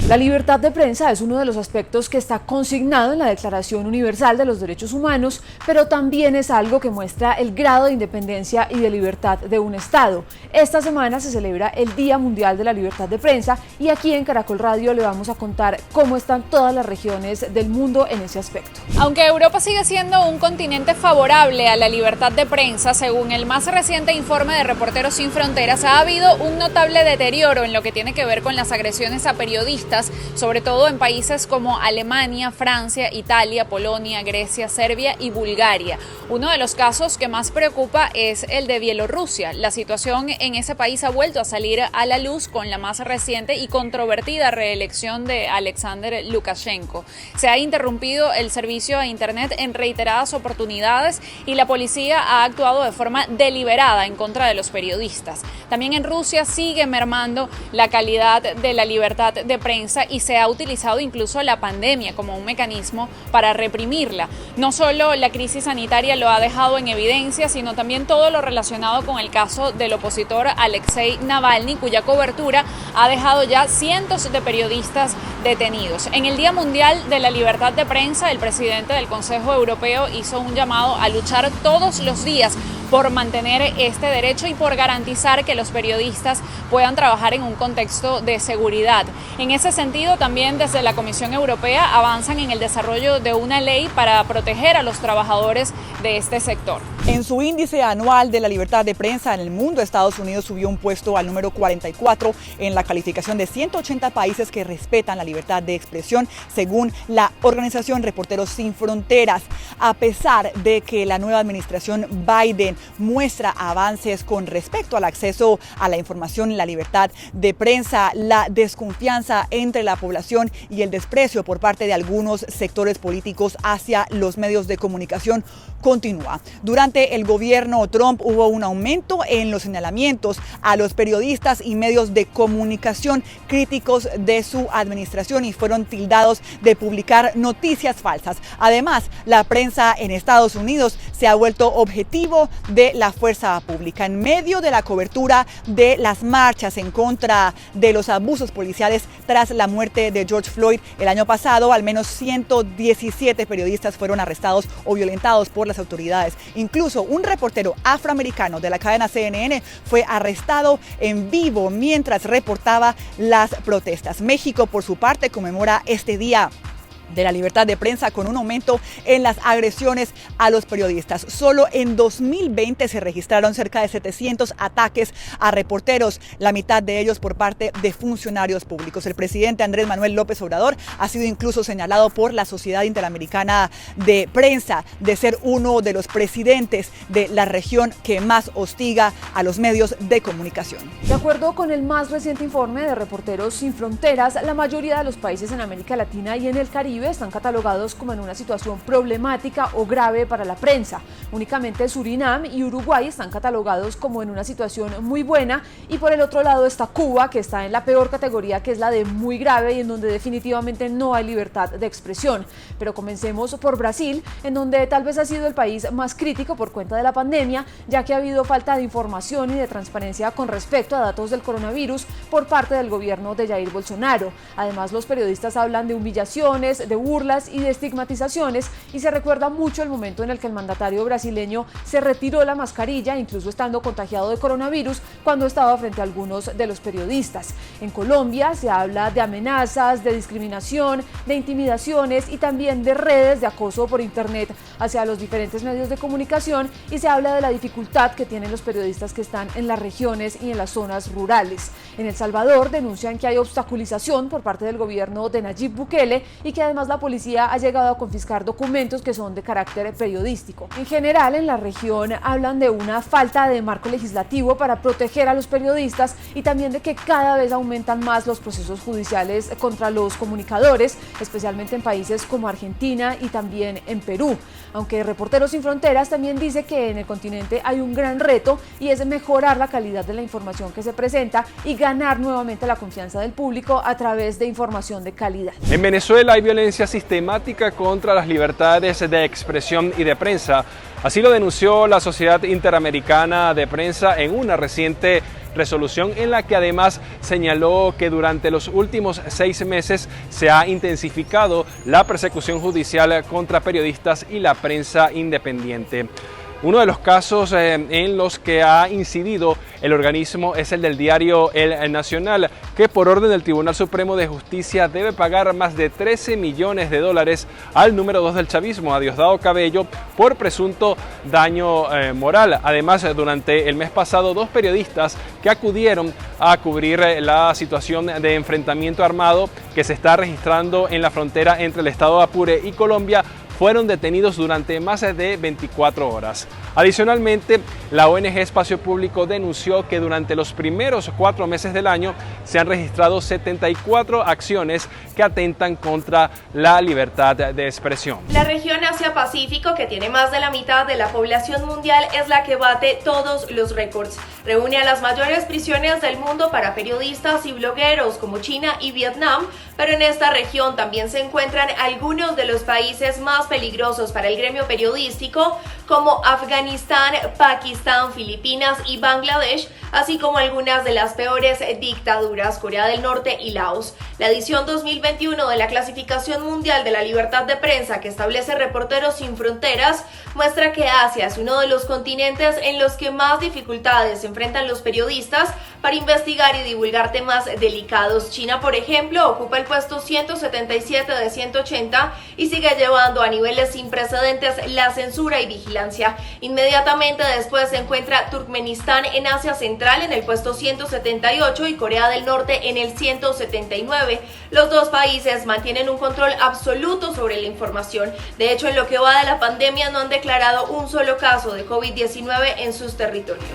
La libertad de prensa es uno de los aspectos que está consignado en la Declaración Universal de los Derechos Humanos, pero también es algo que muestra el grado de independencia y de libertad de un Estado. Esta semana se celebra el Día Mundial de la Libertad de Prensa y aquí en Caracol Radio le vamos a contar cómo están todas las regiones del mundo en ese aspecto. Aunque Europa sigue siendo un continente favorable a la libertad de prensa, según el más reciente informe de Reporteros Sin Fronteras, ha habido un notable deterioro en lo que tiene que ver con las agresiones a periodistas, sobre todo en países como Alemania, Francia, Italia, Polonia, Grecia, Serbia y Bulgaria. Uno de los casos que más preocupa es el de Bielorrusia. La situación en ese país ha vuelto a salir a la luz con la más reciente y controvertida reelección de Alexander Lukashenko. Se ha interrumpido el servicio a Internet en reiteradas oportunidades y la policía ha actuado de forma deliberada en contra de los periodistas. También en Rusia sigue mermando la calidad de la libertad de prensa y se ha utilizado incluso la pandemia como un mecanismo para reprimirla. No solo la crisis sanitaria lo ha dejado en evidencia, sino también todo lo relacionado con el caso del opositor Alexei Navalny, cuya cobertura ha dejado ya cientos de periodistas detenidos. En el Día Mundial de la Libertad de Prensa, el presidente del Consejo Europeo hizo un llamado a luchar todos los días por mantener este derecho y por garantizar que los periodistas puedan trabajar en un contexto de seguridad. En ese sentido, también desde la Comisión Europea avanzan en el desarrollo de una ley para proteger a los trabajadores de este sector. En su índice anual de la libertad de prensa en el mundo, Estados Unidos subió un puesto al número 44 en la calificación de 180 países que respetan la libertad de expresión, según la organización Reporteros Sin Fronteras. A pesar de que la nueva administración Biden muestra avances con respecto al acceso a la información y la libertad de prensa, la desconfianza entre la población y el desprecio por parte de algunos sectores políticos hacia los medios de comunicación continúa. Durante el gobierno Trump hubo un aumento en los señalamientos a los periodistas y medios de comunicación críticos de su administración y fueron tildados de publicar noticias falsas. Además, la prensa en Estados Unidos se ha vuelto objetivo de la fuerza pública. En medio de la cobertura de las marchas en contra de los abusos policiales tras la muerte de George Floyd el año pasado, al menos 117 periodistas fueron arrestados o violentados por las autoridades. Incluso un reportero afroamericano de la cadena CNN fue arrestado en vivo mientras reportaba las protestas. México, por su parte, conmemora este día de la libertad de prensa con un aumento en las agresiones a los periodistas. Solo en 2020 se registraron cerca de 700 ataques a reporteros, la mitad de ellos por parte de funcionarios públicos. El presidente Andrés Manuel López Obrador ha sido incluso señalado por la Sociedad Interamericana de Prensa de ser uno de los presidentes de la región que más hostiga a los medios de comunicación. De acuerdo con el más reciente informe de Reporteros Sin Fronteras, la mayoría de los países en América Latina y en el Caribe están catalogados como en una situación problemática o grave para la prensa. Únicamente Surinam y Uruguay están catalogados como en una situación muy buena y por el otro lado está Cuba, que está en la peor categoría, que es la de muy grave y en donde definitivamente no hay libertad de expresión. Pero comencemos por Brasil, en donde tal vez ha sido el país más crítico por cuenta de la pandemia, ya que ha habido falta de información y de transparencia con respecto a datos del coronavirus por parte del gobierno de Jair Bolsonaro. Además, los periodistas hablan de humillaciones, de burlas y de estigmatizaciones y se recuerda mucho el momento en el que el mandatario brasileño se retiró la mascarilla, incluso estando contagiado de coronavirus, cuando estaba frente a algunos de los periodistas. En Colombia se habla de amenazas, de discriminación, de intimidaciones y también de redes de acoso por internet hacia los diferentes medios de comunicación y se habla de la dificultad que tienen los periodistas que están en las regiones y en las zonas rurales. En El Salvador denuncian que hay obstaculización por parte del gobierno de Nayib Bukele y que además la policía ha llegado a confiscar documentos que son de carácter periodístico. En general, en la región hablan de una falta de marco legislativo para proteger a los periodistas y también de que cada vez aumentan más los procesos judiciales contra los comunicadores, especialmente en países como Argentina y también en Perú. Aunque Reporteros Sin Fronteras también dice que en el continente hay un gran reto y es mejorar la calidad de la información que se presenta y ganar nuevamente la confianza del público a través de información de calidad. En Venezuela hay violencia sistemática contra las libertades de expresión y de prensa. Así lo denunció la Sociedad Interamericana de Prensa en una reciente resolución en la que además señaló que durante los últimos 6 meses se ha intensificado la persecución judicial contra periodistas y la prensa independiente. Uno de los casos en los que ha incidido el organismo es el del diario El Nacional, que por orden del Tribunal Supremo de Justicia debe pagar más de 13 millones de dólares al número 2 del chavismo, a Diosdado Cabello, por presunto daño moral. Además, durante el mes pasado, 2 periodistas que acudieron a cubrir la situación de enfrentamiento armado que se está registrando en la frontera entre el estado de Apure y Colombia fueron detenidos durante más de 24 horas. Adicionalmente, la ONG Espacio Público denunció que durante los primeros 4 meses del año se han registrado 74 acciones que atentan contra la libertad de expresión. La región Asia-Pacífico, que tiene más de la mitad de la población mundial, es la que bate todos los récords. Reúne a las mayores prisiones del mundo para periodistas y blogueros como China y Vietnam, pero en esta región también se encuentran algunos de los países más peligrosos para el gremio periodístico, como Afganistán, Pakistán, Filipinas y Bangladesh, así como algunas de las peores dictaduras, Corea del Norte y Laos. La edición 2021 de la Clasificación Mundial de la Libertad de Prensa, que establece Reporteros Sin Fronteras, muestra que Asia es uno de los continentes en los que más dificultades enfrentan los periodistas para investigar y divulgar temas delicados. China, por ejemplo, ocupa el puesto 177 de 180 y sigue llevando a niveles sin precedentes la censura y vigilancia. Inmediatamente después se encuentra Turkmenistán en Asia Central en el puesto 178 y Corea del Norte en el 179. Los dos países mantienen un control absoluto sobre la información. De hecho, en lo que va de la pandemia no han declarado un solo caso de COVID-19 en sus territorios.